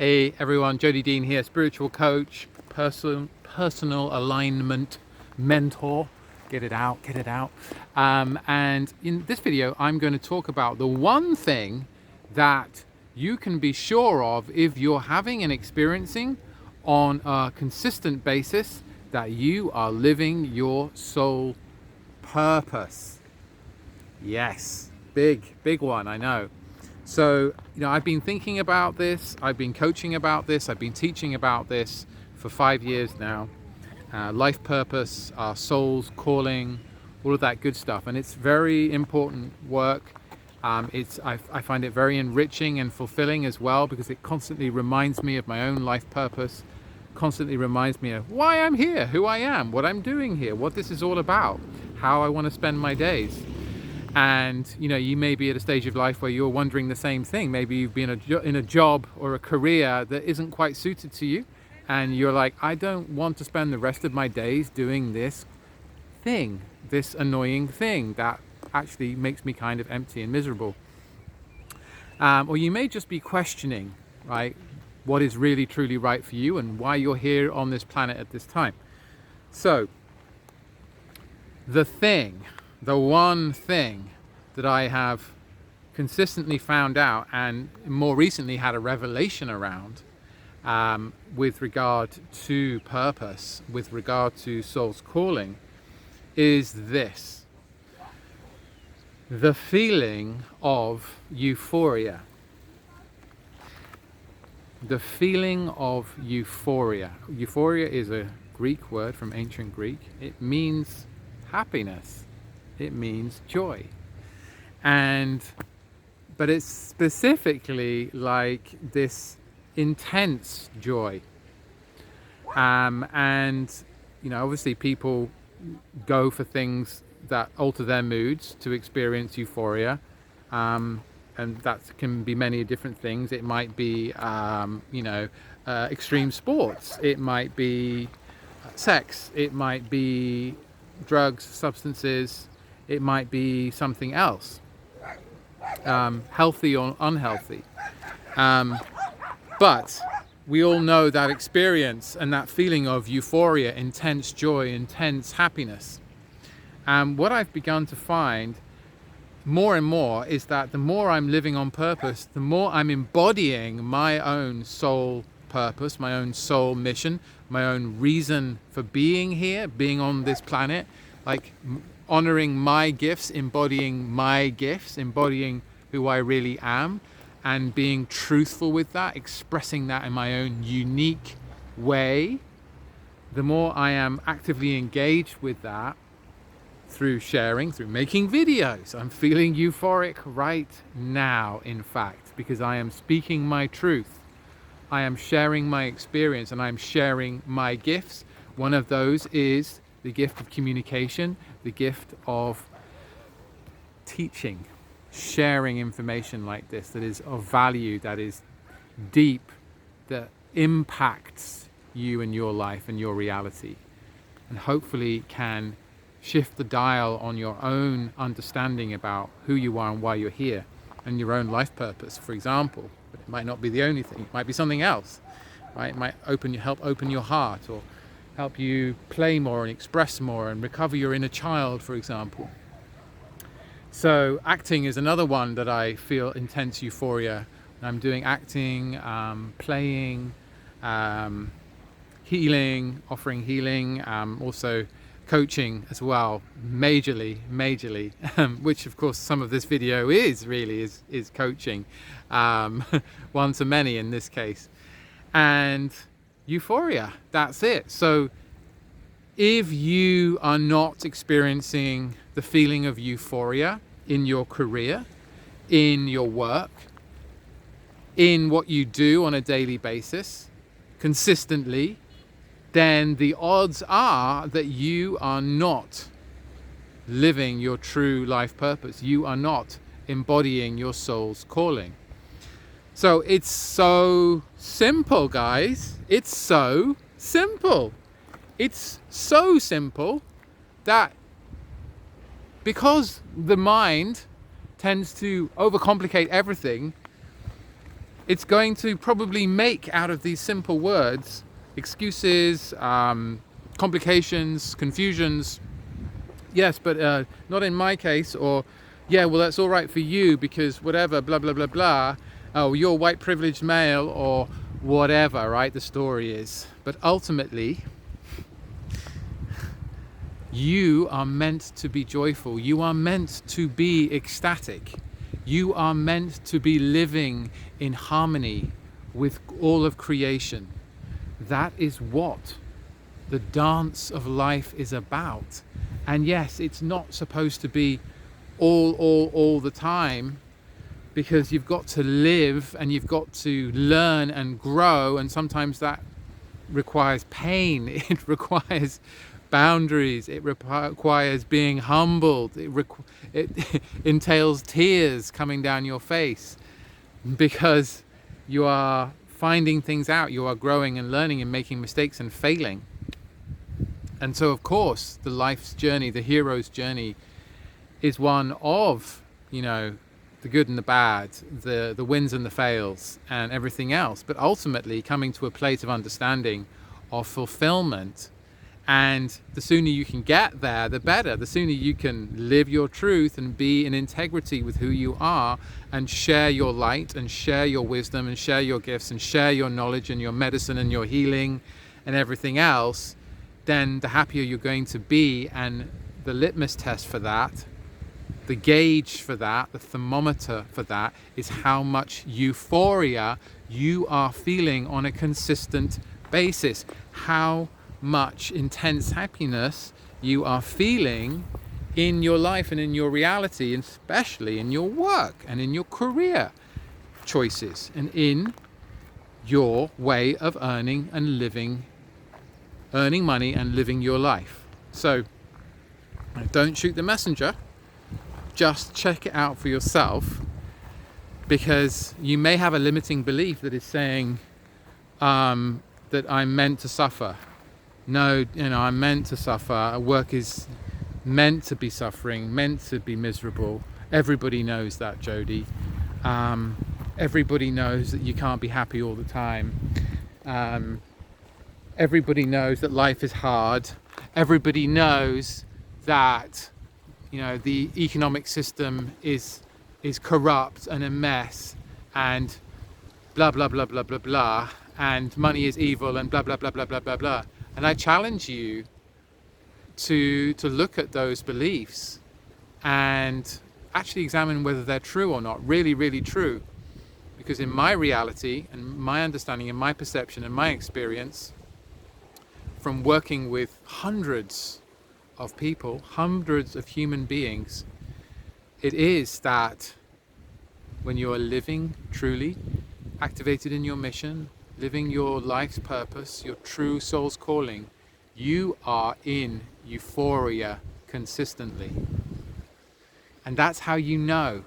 Hey everyone, Jody Dean here, spiritual coach, personal alignment mentor. Get it out. And in this video, I'm going to talk about the one thing that you can be sure of if you're having and experiencing on a consistent basis that you are living your soul purpose. Yes, big one, I know. So, I've been thinking about this, I've been coaching about this, I've been teaching about this for 5 years now. Life purpose, our soul's calling, all of that good stuff. And it's very important work. I find it very enriching and fulfilling as well, because it constantly reminds me of my own life purpose, constantly reminds me of why I'm here, who I am, what I'm doing here, what this is all about, how I want to spend my days. And you may be at a stage of life where you're wondering the same thing. Maybe you've been in a job or a career that isn't quite suited to you, and you're like, I don't want to spend the rest of my days doing this thing, this annoying thing that actually makes me kind of empty and miserable. Or you may just be questioning, right, what is really truly right for you and why you're here on this planet at this time. So the one thing that I have consistently found out, and more recently had a revelation around, with regard to purpose, with regard to soul's calling, is this: the feeling of euphoria. The feeling of euphoria. Euphoria is a Greek word from ancient Greek. It means happiness. It means joy. But it's specifically like this intense joy. Obviously people go for things that alter their moods to experience euphoria. And that can be many different things. It might be, extreme sports. It might be sex. It might be drugs, substances. It might be something else, healthy or unhealthy. But we all know that experience and that feeling of euphoria, intense joy, intense happiness. And what I've begun to find more and more is that the more I'm living on purpose, the more I'm embodying my own soul purpose, my own soul mission, my own reason for being here, being on this planet, like honoring my gifts, embodying who I really am, and being truthful with that, expressing that in my own unique way. The more I am actively engaged with that, through sharing, through making videos. I'm feeling euphoric right now, in fact, because I am speaking my truth. I am sharing my experience, and I'm sharing my gifts. One of those is the gift of communication, the gift of teaching, sharing information like this that is of value, that is deep, that impacts you and your life and your reality, and hopefully can shift the dial on your own understanding about who you are and why you're here, and your own life purpose, for example. But it might not be the only thing. It might be something else, right? It might help open your heart, or help you play more and express more and recover your inner child, for example. So acting is another one that I feel intense euphoria. I'm doing acting, playing, healing, offering healing, also coaching as well, majorly, which of course some of this video is coaching, one to many in this case. And euphoria, that's it. So if you are not experiencing the feeling of euphoria in your career, in your work, in what you do on a daily basis, consistently, then the odds are that you are not living your true life purpose. You are not embodying your soul's calling. So it's so simple, guys. It's so simple. It's so simple that because the mind tends to overcomplicate everything, it's going to probably make out of these simple words excuses, complications, confusions. Yes, but not in my case. Or, yeah, well, that's all right for you because whatever, blah, blah, blah, blah. Oh, you're white privileged male or whatever, right? The story is. But ultimately, you are meant to be joyful. You are meant to be ecstatic. You are meant to be living in harmony with all of creation. That is what the dance of life is about. And yes, it's not supposed to be all the time, because you've got to live and you've got to learn and grow, and sometimes that requires pain. It requires boundaries. It requires being humbled. It entails tears coming down your face because you are finding things out. You are growing and learning and making mistakes and failing. And so, of course, the life's journey, the hero's journey, is one of, the good and the bad, the wins and the fails, and everything else. But ultimately, coming to a place of understanding, of fulfillment. And the sooner you can get there, the better. The sooner you can live your truth and be in integrity with who you are and share your light and share your wisdom and share your gifts and share your knowledge and your medicine and your healing and everything else, then the happier you're going to be. And the litmus test for that, the gauge for that, the thermometer for that, is how much euphoria you are feeling on a consistent basis. How much intense happiness you are feeling in your life and in your reality, and especially in your work and in your career choices and in your way of earning money and living your life. So don't shoot the messenger, just check it out for yourself, because you may have a limiting belief that is saying that I'm meant to suffer. No, I'm meant to suffer. Work is meant to be suffering, meant to be miserable. Everybody knows that, Jody. Everybody knows that you can't be happy all the time. Everybody knows that life is hard. Everybody knows that, the economic system is corrupt and a mess, and blah, blah, blah, blah, blah, blah, and money is evil, and blah, blah, blah, blah, blah, blah, blah. And I challenge you to look at those beliefs and actually examine whether they're true or not, really, really true. Because in my reality and my understanding and my perception and my experience from working with hundreds of people, hundreds of human beings, it is that when you are living truly, activated in your mission, living your life's purpose, your true soul's calling, you are in euphoria consistently. And that's how you know,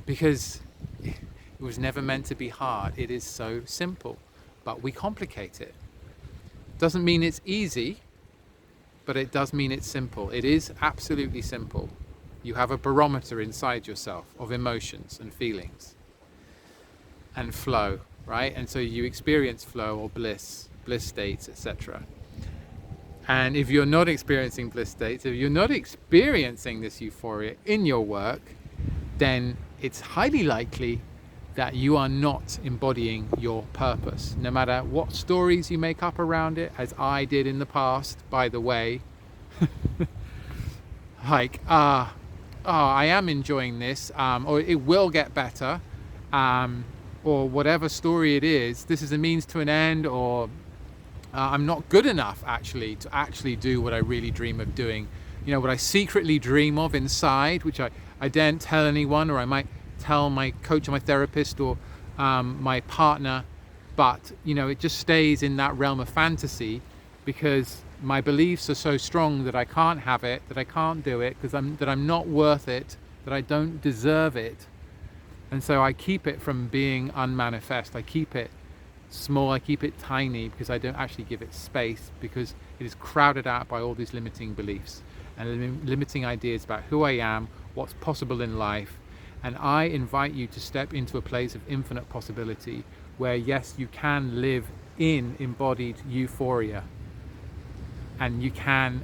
because it was never meant to be hard. It is so simple, but we complicate it. Doesn't mean it's easy, but it does mean it's simple. It is absolutely simple. You have a barometer inside yourself of emotions and feelings and flow, right? And so you experience flow or bliss states, etc. And if you're not experiencing bliss states, if you're not experiencing this euphoria in your work, then it's highly likely that you are not embodying your purpose. No matter what stories you make up around it, as I did in the past, by the way, like, I am enjoying this, or it will get better, or whatever story it is, this is a means to an end, or I'm not good enough actually to actually do what I really dream of doing. What I secretly dream of inside, which I daren't tell anyone, or I might tell my coach or my therapist or my partner, but it just stays in that realm of fantasy because my beliefs are so strong that I can't have it, that I can't do it, because I'm not worth it, that I don't deserve it. And so I keep it from being unmanifest. I keep it small, I keep it tiny, because I don't actually give it space, because it is crowded out by all these limiting beliefs and limiting ideas about who I am, what's possible in life, And I invite you to step into a place of infinite possibility where, yes, you can live in embodied euphoria, and you can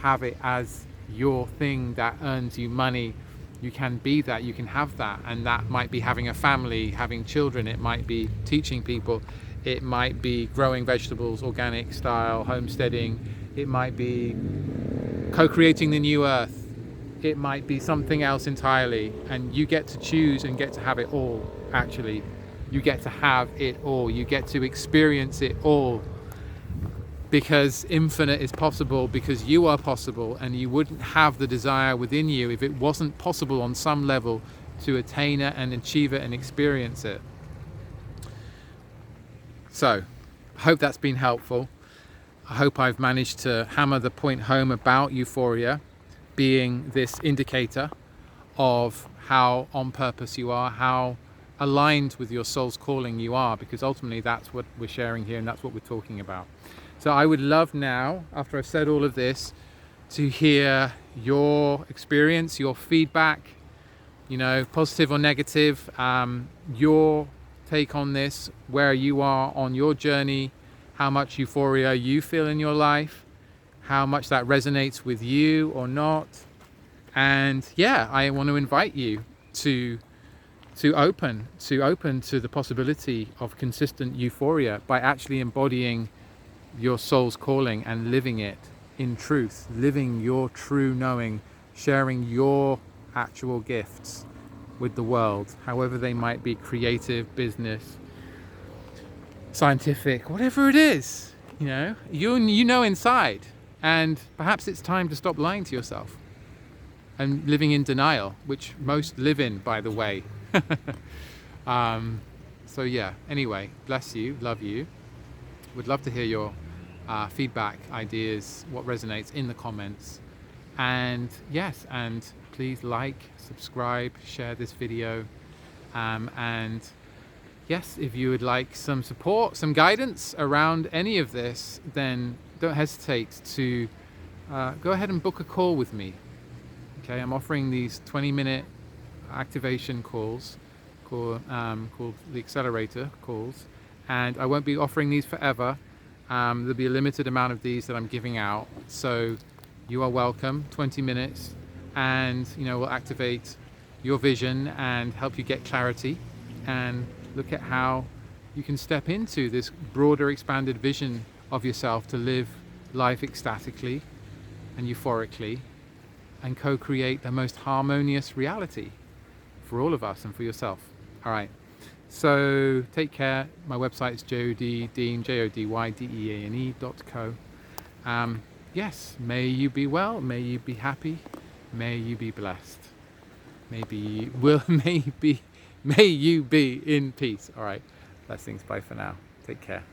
have it as your thing that earns you money. You can be that, you can have that, and that might be having a family, having children, it might be teaching people, it might be growing vegetables, organic style, homesteading, it might be co-creating the new earth, it might be something else entirely, and you get to choose and get to have it all. Actually, you get to have it all, you get to experience it all, because infinite is possible, because you are possible, and you wouldn't have the desire within you if it wasn't possible on some level to attain it and achieve it and experience it. So I hope that's been helpful. I hope I've managed to hammer the point home about euphoria being this indicator of how on purpose you are, how aligned with your soul's calling you are, because ultimately that's what we're sharing here and that's what we're talking about. So I would love now, after I've said all of this, to hear your experience, your feedback, positive or negative, your take on this, where you are on your journey, how much euphoria you feel in your life, how much that resonates with you or not. And yeah, I want to invite you to open to the possibility of consistent euphoria by actually embodying your soul's calling and living it in truth, living your true knowing, sharing your actual gifts with the world, however they might be, creative, business, scientific, whatever it is, you know inside. And perhaps it's time to stop lying to yourself and living in denial, which most live in, by the way. So yeah, anyway, bless you, love you. Would love to hear your feedback, ideas, what resonates in the comments. And yes, and please like, subscribe, share this video. And yes, if you would like some support, some guidance around any of this, then don't hesitate to go ahead and book a call with me. Okay, I'm offering these 20-minute activation calls called the accelerator calls, and I won't be offering these forever. There'll be a limited amount of these that I'm giving out, so you are welcome. 20 minutes, and we'll activate your vision and help you get clarity and look at how you can step into this broader, expanded vision of yourself to live life ecstatically and euphorically and co-create the most harmonious reality for all of us and for yourself. All right, so take care. My website is jodydeane, jodydeane.co. Yes, may you be well, may you be happy, may you be blessed, may you be in peace. All right, blessings, bye for now, take care.